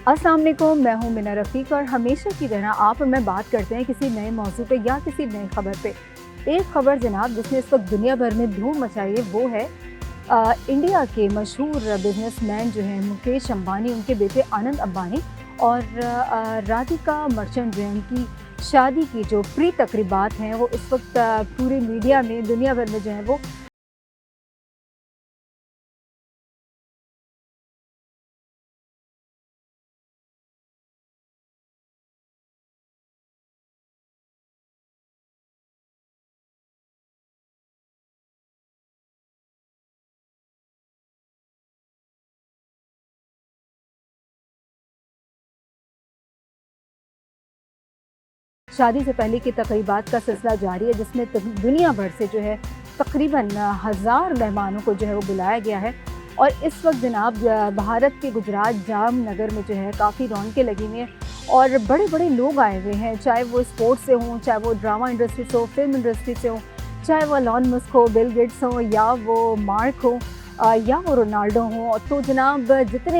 अस्सलाम वालेकुम, मैं हूँ मिना रफ़ीक और हमेशा की तरह आप और मैं बात करते हैं किसी नए मौज़ू पे या किसी नई ख़बर पे। एक ख़बर जनाब जिसने इस वक्त दुनिया भर में धूम मचाई है वो है इंडिया के मशहूर बिजनेसमैन जो हैं मुकेश अंबानी, उनके बेटे आनंद अंबानी और राधिका मर्चेंट जो हैं उनकी शादी की जो प्री तकरीबात हैं वो इस वक्त पूरे मीडिया में दुनिया भर में जो है वो शादी से पहले की तकरीबात का सिलसिला जारी है जिसमें दुनिया भर से जो है तकरीबन 1000 मेहमानों को जो है वो बुलाया गया है। और इस वक्त जनाब भारत के गुजरात जामनगर में जो है काफ़ी रौनकें लगी हुई हैं और बड़े बड़े लोग आए हुए हैं, चाहे वो स्पोर्ट्स से हों, चाहे वो ड्रामा इंडस्ट्री से हो, फिल्म इंडस्ट्री से हो, चाहे वो एलॉन मस्क हो, बिल गेट्स हो या वो मार्क हो या वो रोनाल्डो हो। तो जनाब जितने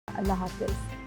अल्लाह हाफ़िज़।